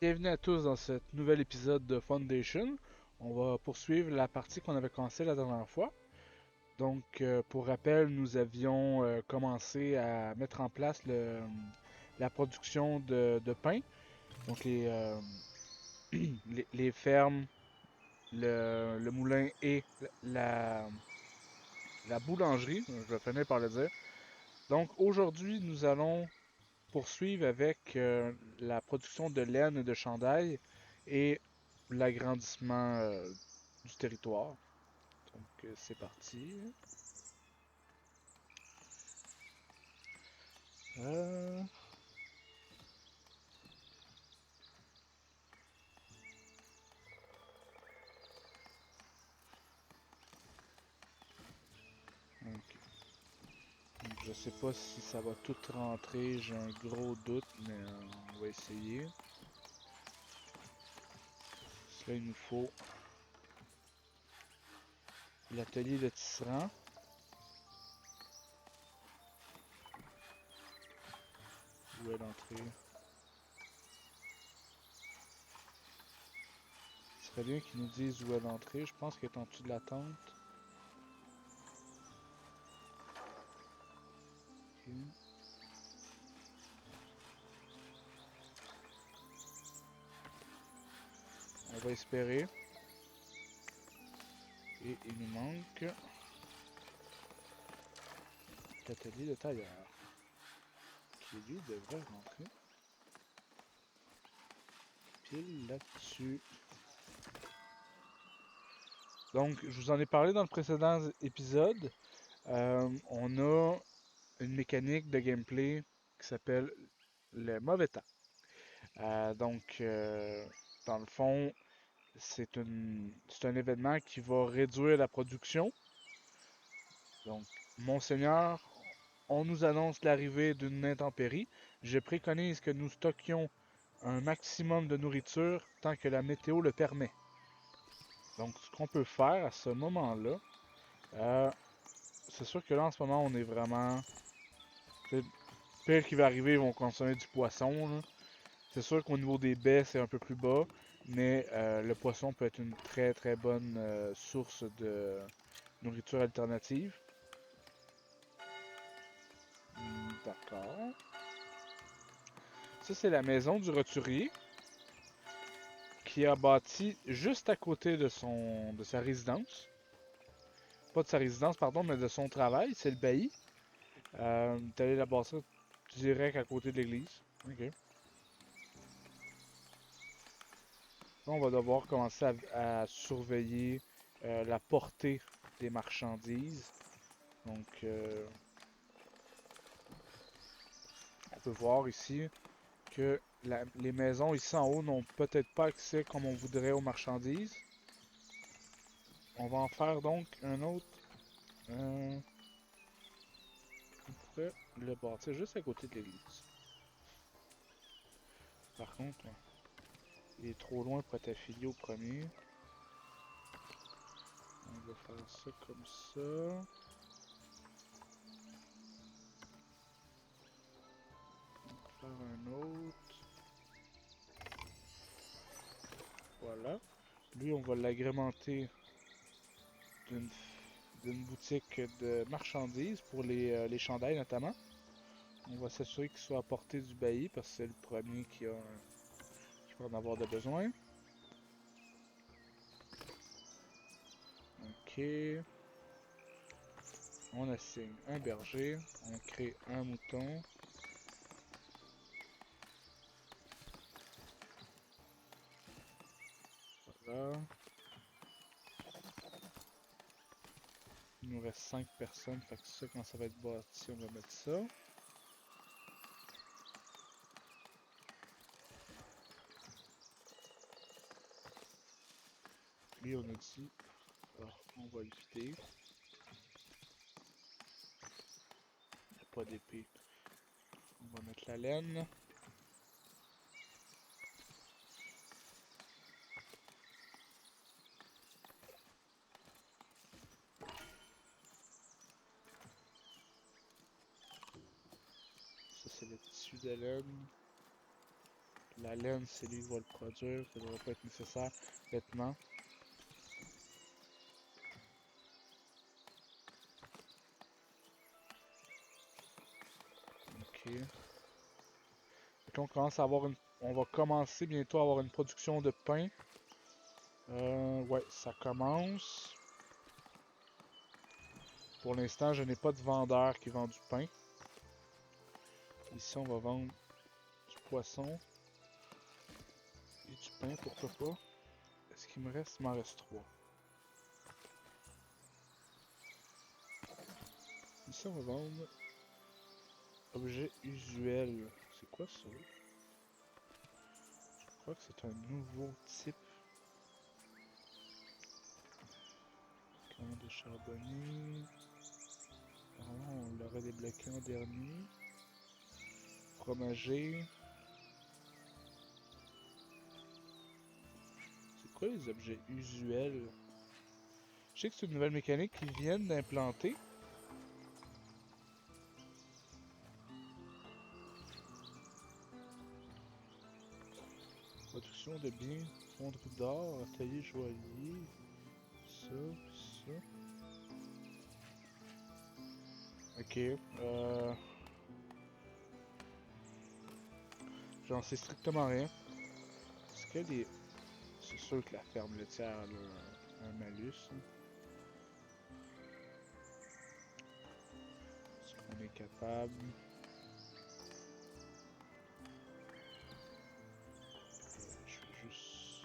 Bienvenue à tous dans ce nouvel épisode de Foundation. On va poursuivre la partie qu'on avait commencé la dernière fois. Donc, pour rappel, nous avions commencé à mettre en place la production de pain. Donc, les fermes, le moulin et la boulangerie. Je vais finir par le dire. Donc, aujourd'hui, nous allons poursuivre avec la production de laine et de chandail et l'agrandissement du territoire. Donc, c'est parti. Euh, ok. Donc, je sais pas si ça va tout rentrer, j'ai un gros doute, mais on va essayer. Là, il nous faut l'atelier de tisserand. Où est l'entrée? Ce serait bien qu'ils nous disent où est l'entrée. Je pense qu'elle est en dessous de la tente. Ok. On va espérer. Et il nous manque l'atelier de tailleur, qui lui devrait rentrer pile là-dessus. Donc, je vous en ai parlé dans le précédent épisode. On a une mécanique de gameplay qui s'appelle le mauvais temps. Donc, dans le fond, c'est un événement qui va réduire la production. Donc, Monseigneur, on nous annonce l'arrivée d'une intempérie. Je préconise que nous stockions un maximum de nourriture tant que la météo le permet. Donc, ce qu'on peut faire à ce moment-là, euh, c'est sûr que là, en ce moment, on est vraiment. C'est pire qui va arriver, ils vont consommer du poisson, là. C'est sûr qu'au niveau des baies, c'est un peu plus bas, mais le poisson peut être une très très bonne source de nourriture alternative. D'accord. Ça, c'est la maison du roturier qui a bâti juste à côté de sa résidence. Pas de sa résidence, pardon, mais de son travail. C'est le bailli. T'es allé la bâtir direct à côté de l'église. Ok. Là, on va devoir commencer à surveiller la portée des marchandises. Donc, on peut voir ici que les maisons ici en haut n'ont peut-être pas accès comme on voudrait aux marchandises. On va en faire donc un autre. On pourrait le bâtir juste à côté de l'église. Par contre, il est trop loin pour être affilié au premier. On va faire ça comme ça. On va faire un autre. Voilà. Lui, on va l'agrémenter d'une d'une boutique de marchandises pour les chandails notamment. On va s'assurer qu'il soit à portée du bailli parce que c'est le premier qui va en avoir de besoin. Ok. On assigne un berger. On crée un mouton. Voilà. Il nous reste 5 personnes. Fait que ça, quand ça va être bâti, on va mettre ça. Lui, on a dit, ah, on va le vider. Il n'y a pas d'épée. On va mettre la laine. Ça, c'est le tissu de laine. La laine, c'est lui qui va le produire. Ça devrait pas être nécessaire. Vêtements. Ok. Donc on commence à avoir une... On va commencer bientôt à avoir une production de pain. Ouais, ça commence. Pour l'instant, je n'ai pas de vendeur qui vend du pain. Ici, on va vendre du poisson et du pain, pourquoi pas. Est-ce qu'il me reste? Il m'en reste 3. Ici, on va vendre objet usuel. C'est quoi ça? Je crois que c'est un nouveau type. Canon de charbonnier. Normalement, on l'aurait débloqué en dernier. Fromager. C'est quoi les objets usuels? Je sais que c'est une nouvelle mécanique qu'ils viennent d'implanter. Production de biens, fonderie d'or, atelier joaillier, ça, ça. Ok, j'en sais strictement rien. Est-ce que les... C'est sûr que la ferme laitière a un malus. Hein. Est-ce qu'on est capable? Je vais juste...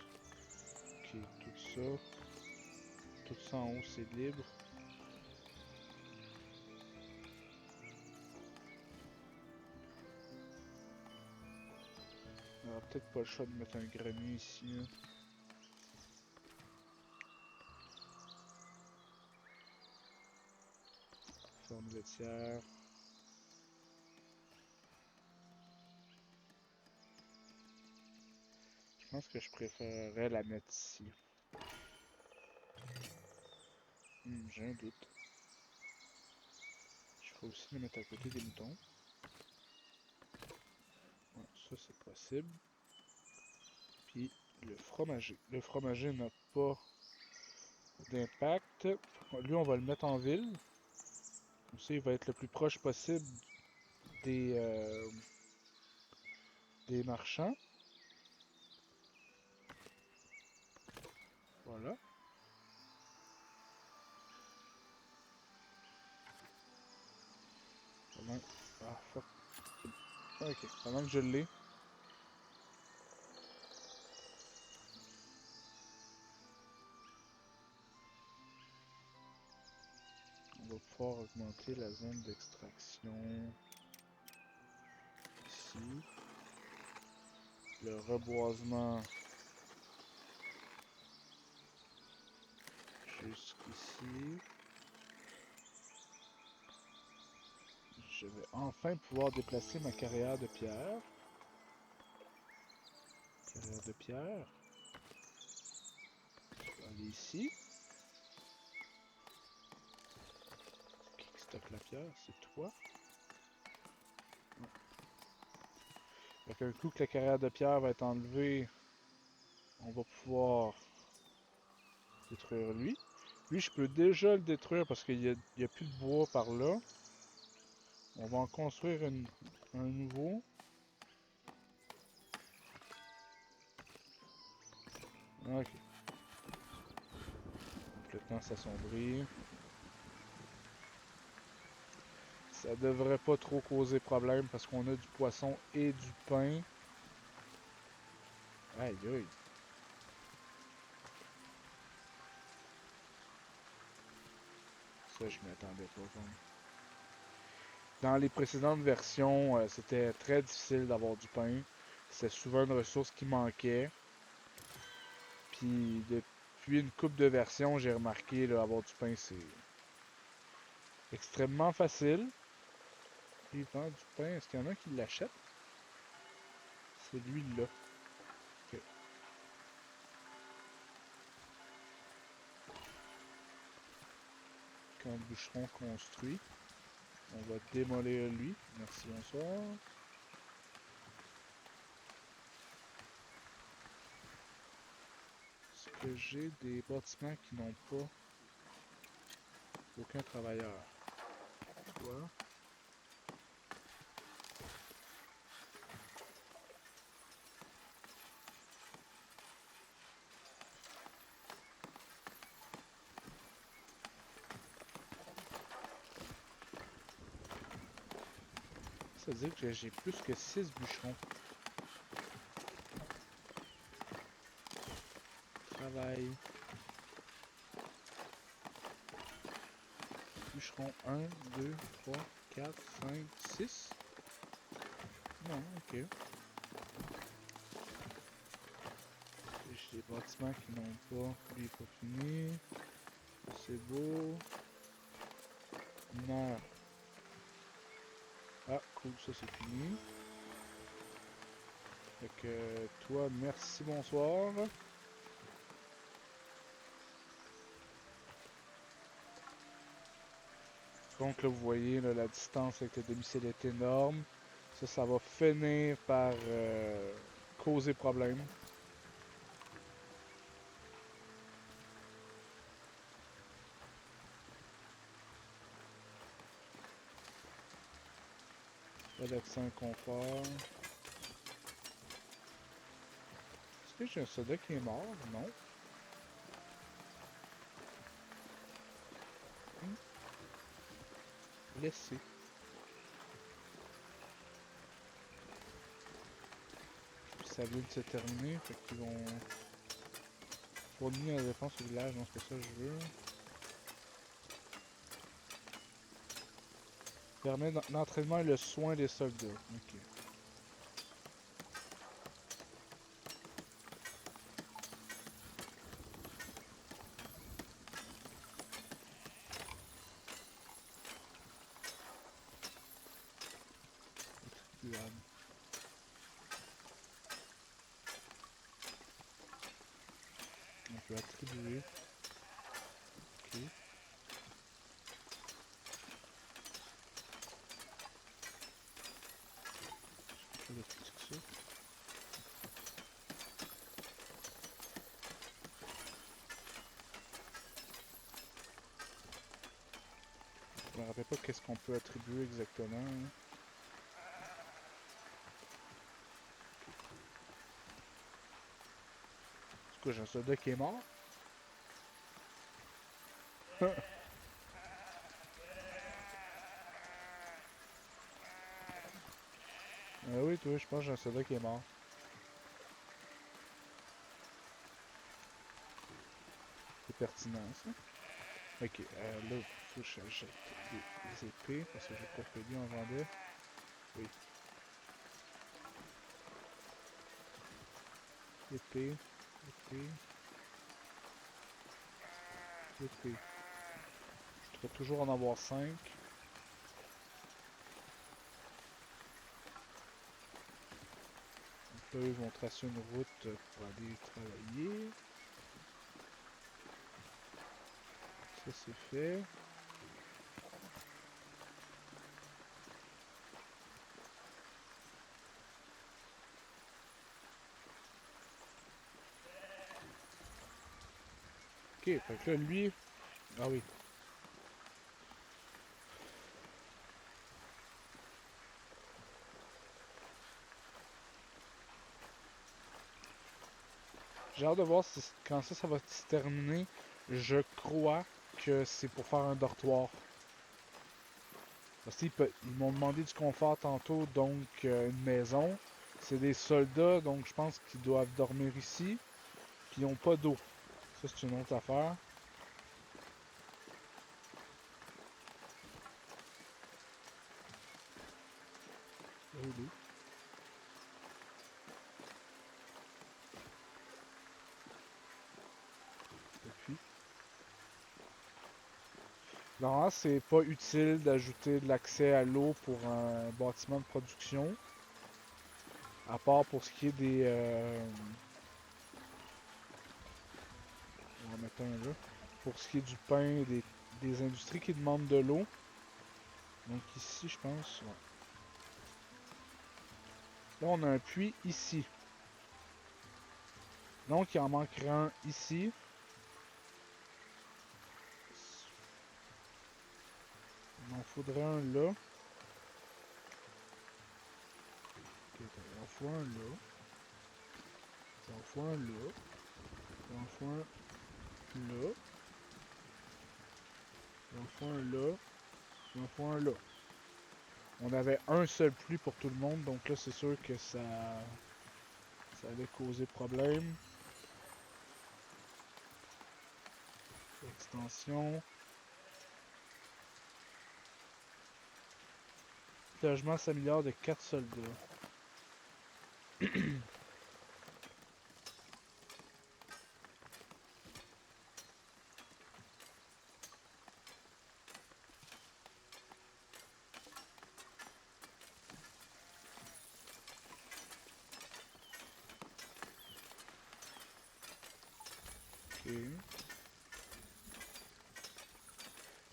Ok, tout ça. Tout ça en haut, c'est libre. On aura peut-être pas le choix de mettre un grenier ici. Hein. Ferme laitière. Je pense que je préférerais la mettre ici. J'ai un doute. Je peux aussi la mettre à côté des moutons. Ouais, ça c'est possible. Puis le fromager. Le fromager n'a pas d'impact. Lui, on va le mettre en ville. Comme ça, il va être le plus proche possible des, euh, des marchands. Voilà. Pendant... Ah, fuck. Ok, pendant que je l'ai. On va pouvoir augmenter la zone d'extraction. Ici. Le reboisement. Jusqu'ici. Je vais enfin pouvoir déplacer ma carrière de pierre. Carrière de pierre. Je vais aller ici. Qui stocke la pierre? C'est toi? Ouais. Fait qu'un coup que la carrière de pierre va être enlevée, on va pouvoir détruire lui. Lui, je peux déjà le détruire parce qu'il n'y a plus de bois par là. On va en construire un nouveau. Ok. Complètement s'assombrir. Ça devrait pas trop causer problème parce qu'on a du poisson et du pain. Aïe aïe. Ça, je m'y attendais pas. Comme. Dans les précédentes versions, c'était très difficile d'avoir du pain. C'est souvent une ressource qui manquait. Puis depuis une couple de versions, j'ai remarqué là, avoir du pain, c'est extrêmement facile. Il vend du pain. Est-ce qu'il y en a un qui l'achète? C'est lui là. Ok. Quand le bûcheron construit, on va démolir lui. Merci, bonsoir. que j'ai des bâtiments qui n'ont pas aucun travailleur. Toi. Ça veut dire que j'ai plus que 6 bûcherons. Travail. Bûcheron 1, 2, 3, 4, 5, 6. Non, ok. J'ai des bâtiments qui n'ont pas. Lui, pas fini. C'est beau. Mineur. Ah, cool, ça c'est fini. Fait que toi, merci, bonsoir. Donc là, vous voyez, là, la distance avec le domicile est énorme. Ça va finir par causer problème. Pas d'accès à un confort. Est-ce que j'ai un soldat qui est mort? Non. Blessé. Puis ça vient de se terminer, fait qu'ils vont fournir la défense au village, donc c'est ça que je veux. Permet l'entraînement et le soin des soldats. Ok. Attribuable. On peut attribuer. Ok. Je vais plus que ça. Je me rappelle pas qu'est-ce qu'on peut attribuer exactement. Hein. C'est quoi, j'ai un soldat qui est mort? Oui, toi, je pense que j'ai un soldat qui est mort. C'est pertinent, ça. Ok, là, faut que j'achète des épées, parce que j'ai pas fait bien en vendait. Oui. Épée, épée, épée. Je dois toujours en avoir 5. Donc là, ils vont tracer une route pour aller travailler. Ça, c'est fait. Ok, fait que là, lui... Ah oui. J'ai hâte de voir quand ça va se terminer. Je crois que c'est pour faire un dortoir. Parce qu'ils m'ont demandé du confort tantôt, donc une maison. C'est des soldats, donc je pense qu'ils doivent dormir ici. Puis ils n'ont pas d'eau. Ça, c'est une autre affaire. Oh, l'eau. Depuis. Normalement, c'est pas utile d'ajouter de l'accès à l'eau pour un bâtiment de production. À part pour ce qui est des... on va en mettre un là. Pour ce qui est du pain, des industries qui demandent de l'eau. Donc ici, je pense... Ouais. Là, on a un puits ici. Donc, il en manquerait un ici. Il en faudrait un là. Ok, il en faut un là. Il en faut un là. Il en faut un là. Il en faut un là. Il en faut un là. On avait un seul pli pour tout le monde, donc là, c'est sûr que ça allait causer problème. Extension. Le logement s'améliore de 4 soldats. Ok.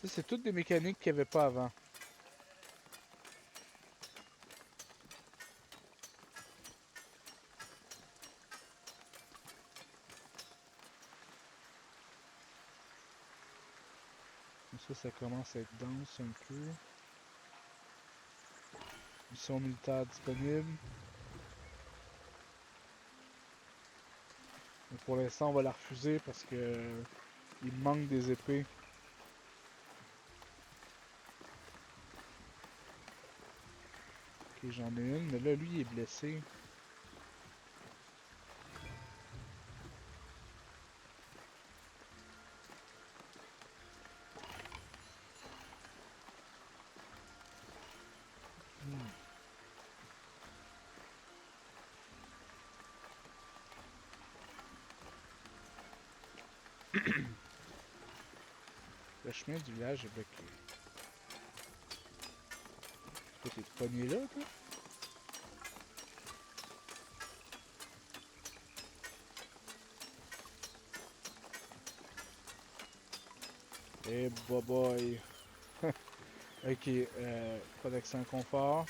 Ça, c'est toutes des mécaniques qu'il n'y avait pas avant. Ça commence à être dense un peu. Mission militaire disponible. Mais pour l'instant, on va la refuser parce que il manque des épées. Ok, j'en ai une, mais là, lui, il est blessé. Hmm. Le chemin du village est bloqué. Toi, t'es pogné là, toi? Eh, boy. Ok, pas d'accent confort.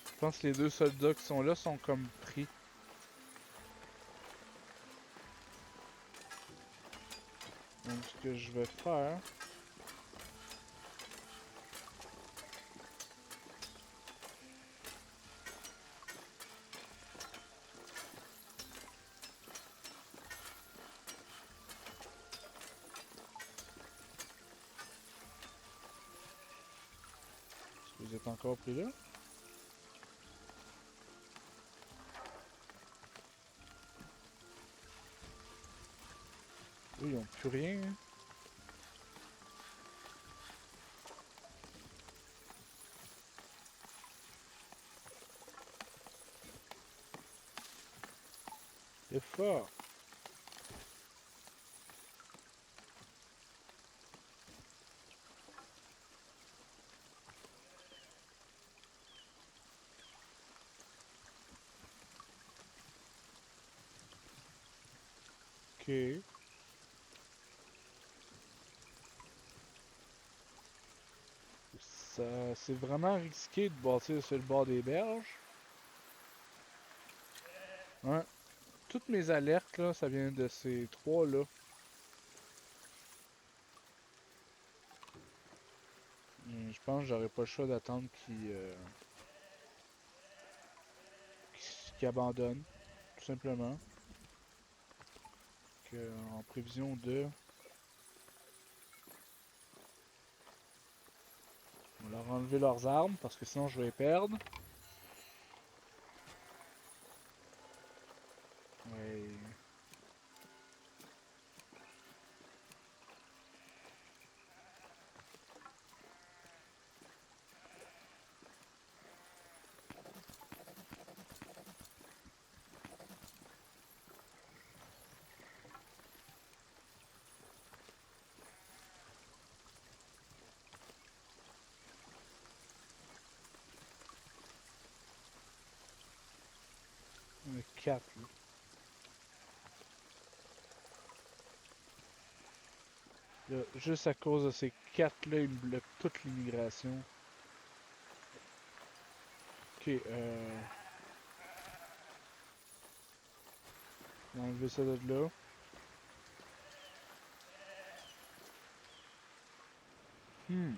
Je pense que les deux soldats qui sont là sont comme pris. Donc, ce que je vais faire, est-ce que vous êtes encore pris là? Eux, ils ont plus rien. Hein. C'est fort. Ok. Ça, c'est vraiment risqué de bâtir sur le bord des berges. Ouais. Toutes mes alertes, là, ça vient de ces trois-là. Je pense que j'aurais pas le choix d'attendre qu'ils abandonnent, tout simplement. En prévision de... On va leur enlever leurs armes, parce que sinon je vais les perdre. Ouais. On a 4, là. Là, juste à cause de ces 4-là, ils me bloquent toute l'immigration. Ok, On va enlever ça de là. Hmm.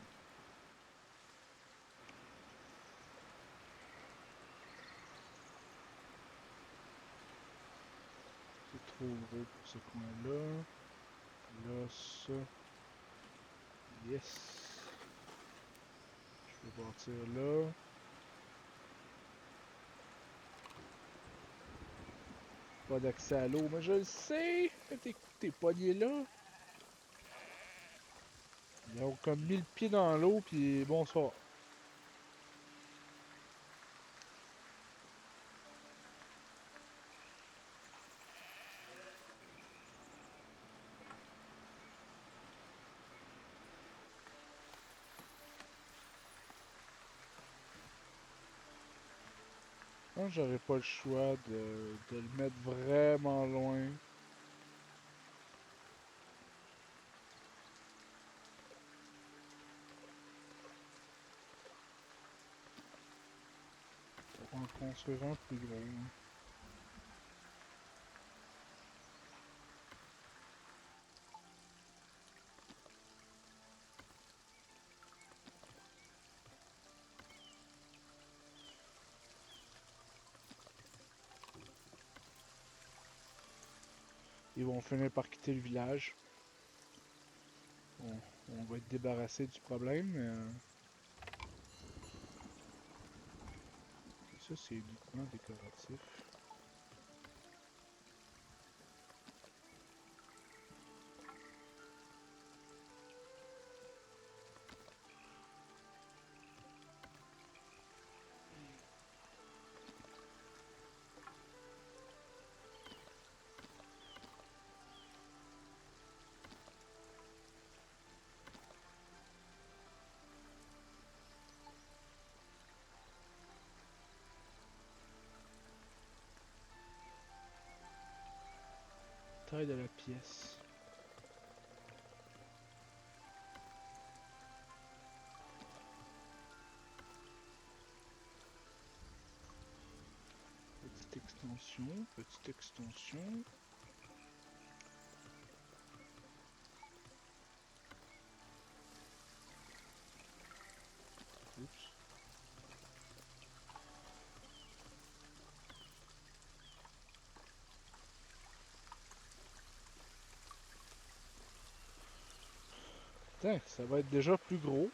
C'est trop gros pour ce coin-là. Là, ça. Yes. Je peux partir là. Pas d'accès à l'eau, mais je le sais! T'es poigné là. Ils ont comme mis le pied dans l'eau, puis bonsoir. Je pense que j'aurais pas le choix de le mettre vraiment loin. Pour en construire un plus gros. Hein. Ils vont finir par quitter le village. On va être débarrassé du problème, mais... Ça, c'est uniquement décoratif. Taille de la pièce. Petite extension, petite extension. Oups. Putain, ça va être déjà plus gros.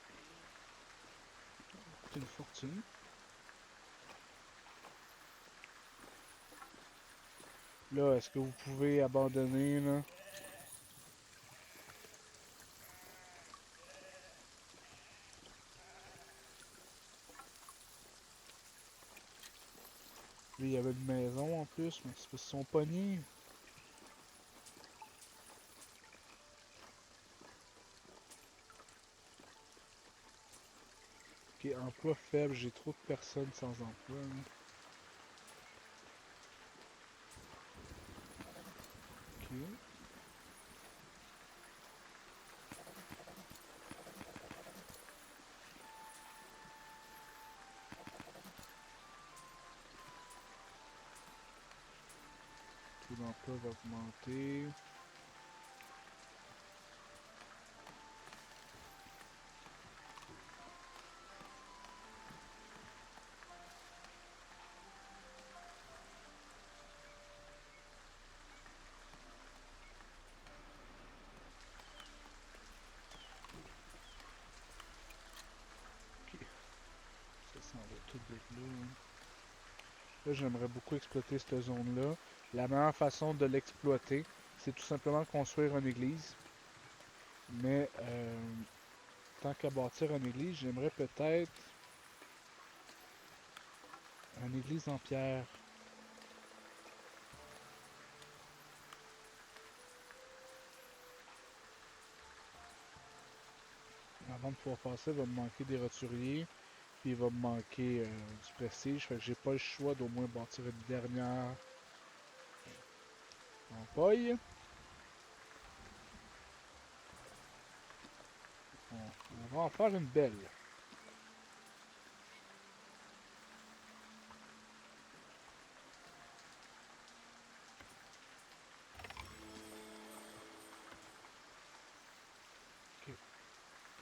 C'est une fortune. Là, est-ce que vous pouvez abandonner, là? Lui, il y avait une maison en plus, mais c'est parce qu'ils sont pognés. Ok, emploi faible, j'ai trop de personnes sans emploi. Là. Ok. Taux d'emploi va augmenter. Ok, ça s'en va tout d'être là. Hein. Là, j'aimerais beaucoup exploiter cette zone-là. La meilleure façon de l'exploiter, c'est tout simplement construire une église. Mais tant qu'à bâtir une église, j'aimerais peut-être une église en pierre. Avant de pouvoir faire ça, il va me manquer des roturiers, puis il va me manquer du prestige. Fait que j'ai pas le choix d'au moins bâtir une dernière en paille. On va en faire une belle.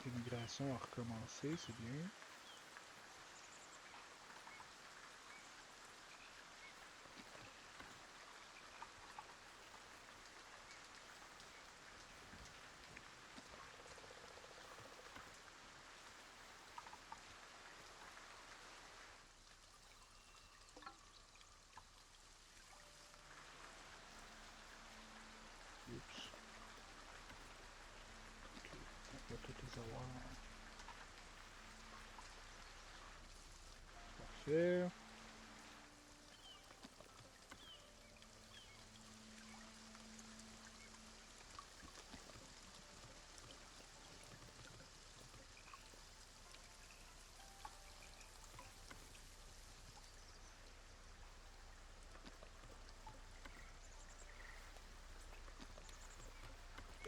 L'immigration a recommencé, c'est bien. Oups. Ok, on va tous les avoir. Parfait.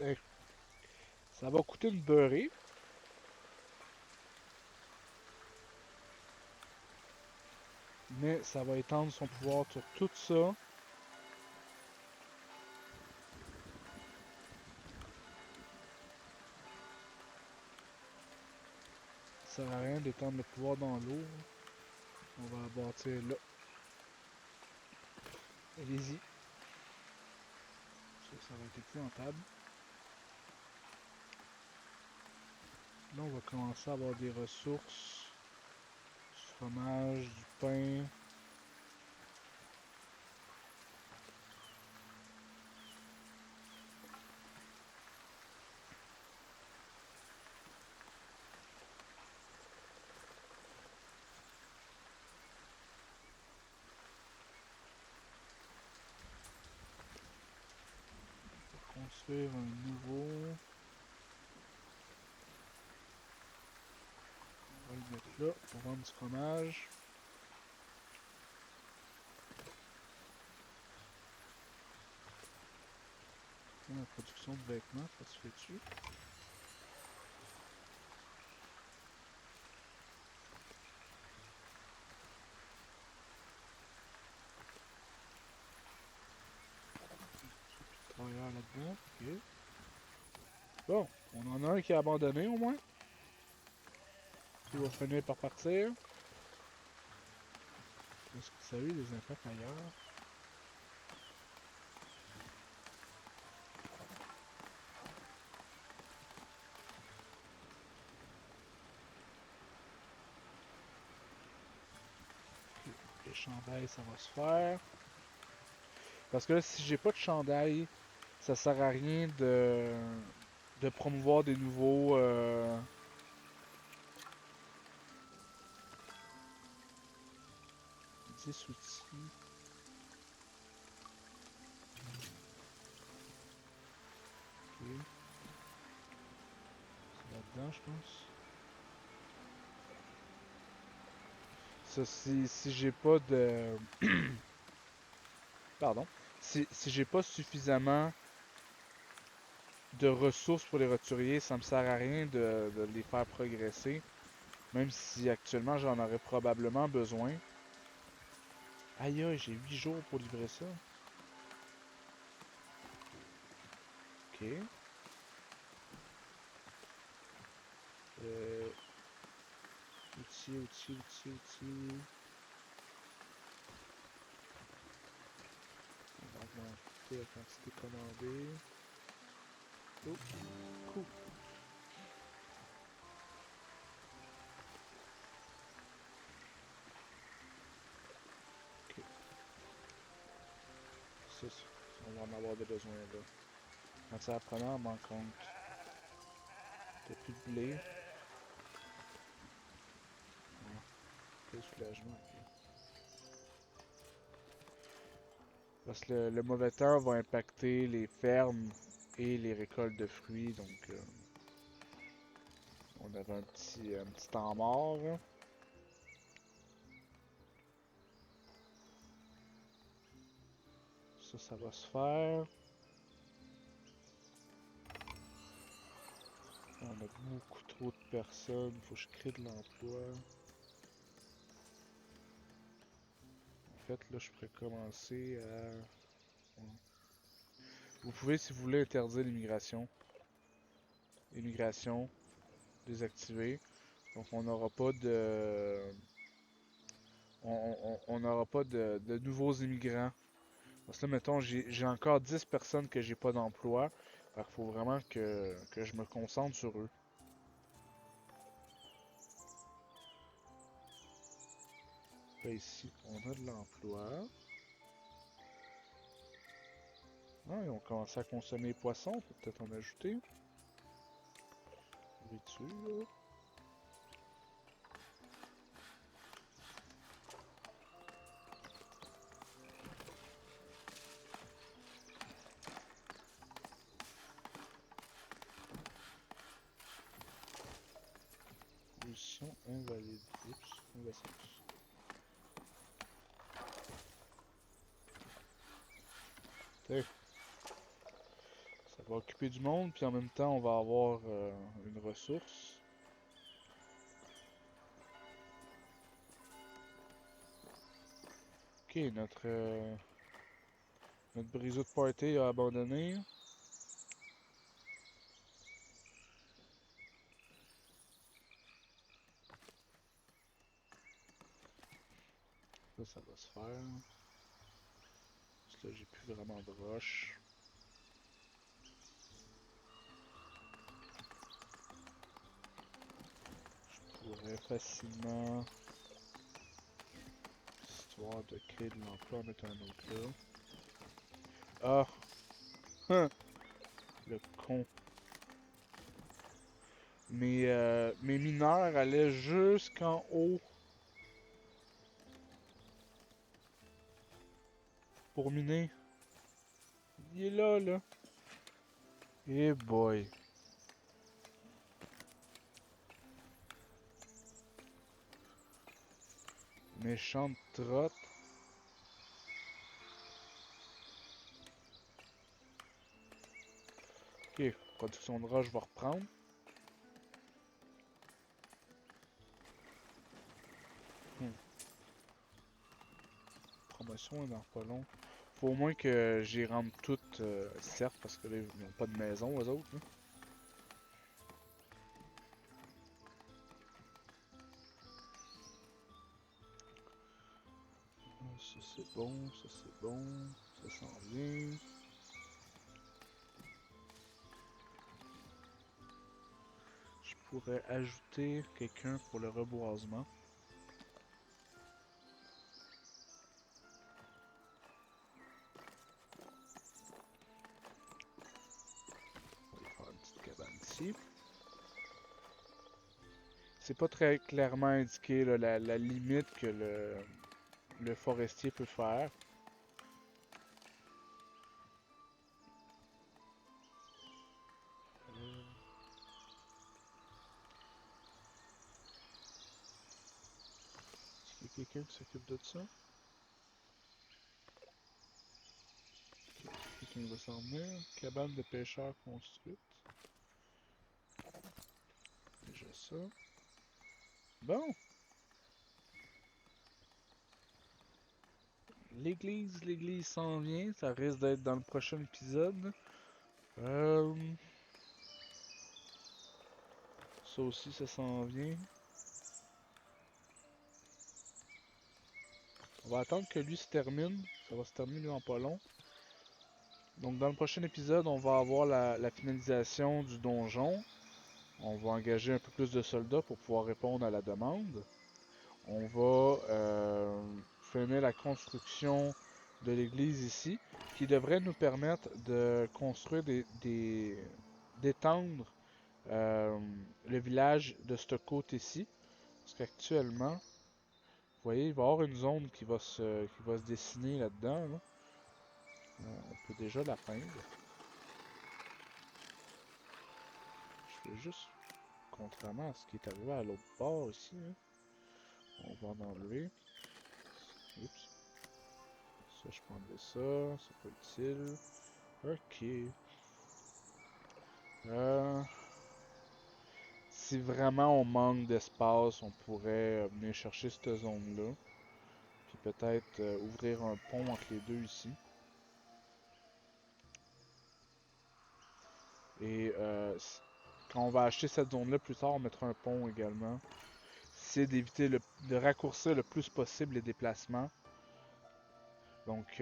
Eh, ça va coûter une beurrée, mais ça va étendre son pouvoir sur tout ça. Ça sert à rien d'étendre le pouvoir dans l'eau. On va la bâtir là. Allez-y. Ça va être épouvantable. Là, on va commencer à avoir des ressources. Du fromage, du pain. Construire un nouveau. On va le mettre là pour vendre du fromage. La production de vêtements, ça se fait-tu? Travailleur là-dedans, ok. Bon, on en a un qui a abandonné au moins. Il va finir par partir. Est-ce que ça a eu des impacts ailleurs? Ok, les chandails, ça va se faire. Parce que là, si j'ai pas de chandail, ça sert à rien de promouvoir des nouveaux 10 outils. Ok, c'est là-dedans, je pense. Ça, si j'ai pas de... Pardon. Si j'ai pas suffisamment de ressources pour les roturiers, ça me sert à rien de les faire progresser. Même si actuellement j'en aurais probablement besoin. Aïe aïe, j'ai 8 jours pour livrer ça. Ok. Euh, outils. On va augmenter la quantité commandée. Oh, cool. Ok. Ça, on va en avoir des besoins là. Matière première, on manque compte. T'as plus de blé. Ouais. Quel soulagement. Ok. Parce que le mauvais temps va impacter les fermes et les récoltes de fruits, donc on avait un petit temps mort, hein. Ça va se faire. On a beaucoup trop de personnes, faut que je crée de l'emploi. En fait, là, je pourrais commencer à... Ouais. Vous pouvez, si vous voulez, interdire l'immigration. Immigration. désactivée. Donc on n'aura pas de... On n'aura pas de nouveaux immigrants. Parce que là, mettons, j'ai encore 10 personnes que j'ai pas d'emploi. Il faut vraiment que je me concentre sur eux. Là, ici, on a de l'emploi. Ah, ils ont commencé à consommer poisson. On peut peut-être en ajouter. Nourriture. Position invalide. Oups, message. Tiens, ça va occuper du monde, puis en même temps, on va avoir une ressource. Ok, notre brisou de party a abandonné. Ça va se faire. Parce que là, j'ai plus vraiment de roche. Je pourrais facilement, histoire de créer de l'emploi, mettre un autre là. Ah! Hein, le con. Mes mineurs allaient jusqu'en haut pour miner. Il est là, là. Eh boy. Méchante trotte. Ok, production de roche, je vais reprendre. Hmm. Promotion dans pas long. Faut au moins que j'y rentre toutes, certes, parce que là, ils n'ont pas de maison, eux autres. Là. Ça c'est bon, ça c'est bon, ça s'en vient. Je pourrais ajouter quelqu'un pour le reboisement. On va faire une petite cabane ici. C'est pas très clairement indiqué là, la limite que le forestier peut faire. Est-ce qu'il y a quelqu'un qui s'occupe de ça? Quelqu'un va s'en venir. Cabane de pêcheurs construite. Déjà ça. Bon. L'église s'en vient. Ça risque d'être dans le prochain épisode. Euh, Ça aussi, ça s'en vient. On va attendre que lui se termine. Ça va se terminer dans pas long. Donc dans le prochain épisode, on va avoir la finalisation du donjon. On va engager un peu plus de soldats pour pouvoir répondre à la demande. On va finir la construction de l'église ici, qui devrait nous permettre de construire d'étendre le village de ce côté-ci. Parce qu'actuellement, vous voyez, il va y avoir une zone qui va se dessiner là-dedans. Là. On peut déjà la peindre. Je vais juste, contrairement à ce qui est arrivé à l'autre bord ici, hein, on va en enlever. Oups. Ça, je peux enlever ça. C'est pas utile. Ok. Euh, Si vraiment on manque d'espace, on pourrait venir chercher cette zone-là. Puis peut-être ouvrir un pont entre les deux ici. Et quand on va acheter cette zone-là plus tard, on mettra un pont également. C'est d'éviter de raccourcir le plus possible les déplacements. Donc,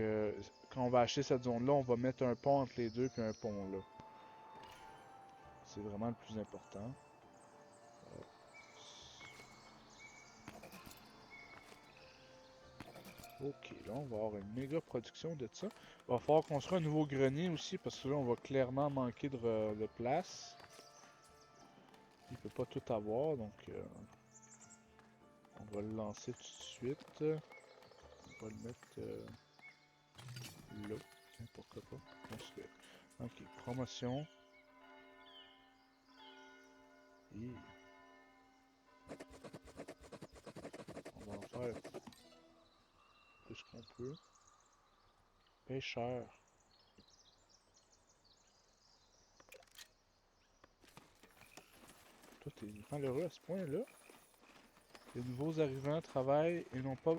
quand on va acheter cette zone-là, on va mettre un pont entre les deux puis un pont là. C'est vraiment le plus important. Ok, là on va avoir une méga production de ça. Il va falloir construire un nouveau grenier aussi parce que là on va clairement manquer de place. Il peut pas tout avoir donc on va le lancer tout de suite. On va le mettre là. Tiens, pourquoi pas. Ok, promotion. Et on va en faire plus qu'on peut. Pêcheur. Toi, t'es malheureux à ce point-là. Les nouveaux arrivants travaillent et n'ont pas.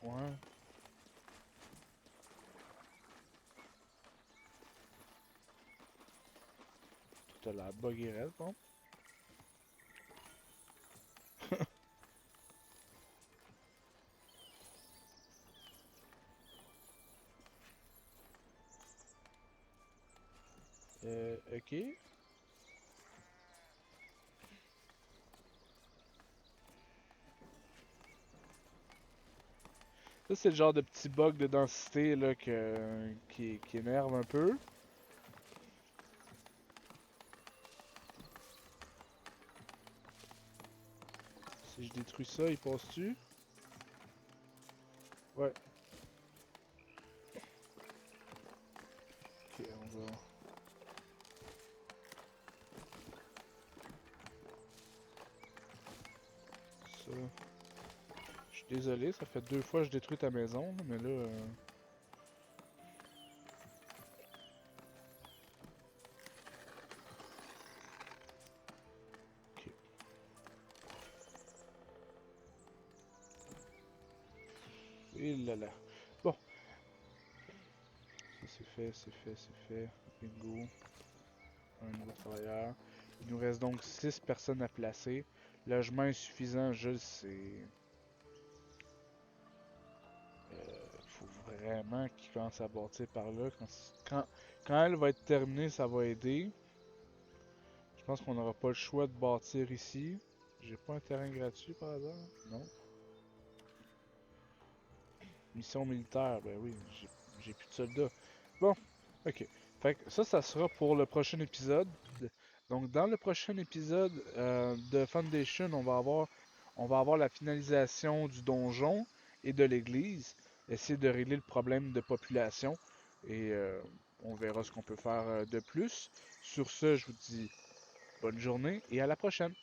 Ouais. T'as la buguerelle, bon. Ok. Ça, c'est le genre de petit bug de densité là, qui énerve un peu. Si je détruis ça, il passe-tu? Ouais. Ok, on va. Ça. Je suis désolé, ça fait 2 fois que je détruis ta maison, là, mais là. Ok. Et là là. Bon, ça c'est fait, c'est fait, c'est fait. Bingo. Un nouveau travailleur. Il nous reste donc 6 personnes à placer. Logement insuffisant, je le sais. Faut vraiment qu'il commence à bâtir par là. Quand, quand elle va être terminée, ça va aider. Je pense qu'on n'aura pas le choix de bâtir ici. J'ai pas un terrain gratuit par hasard? Non. Mission militaire, ben oui, j'ai plus de soldats. Bon, ok. Fait que ça sera pour le prochain épisode. Donc, dans le prochain épisode de Foundation, on va avoir la finalisation du donjon et de l'église. Essayer de régler le problème de population. Et on verra ce qu'on peut faire de plus. Sur ce, je vous dis bonne journée et à la prochaine.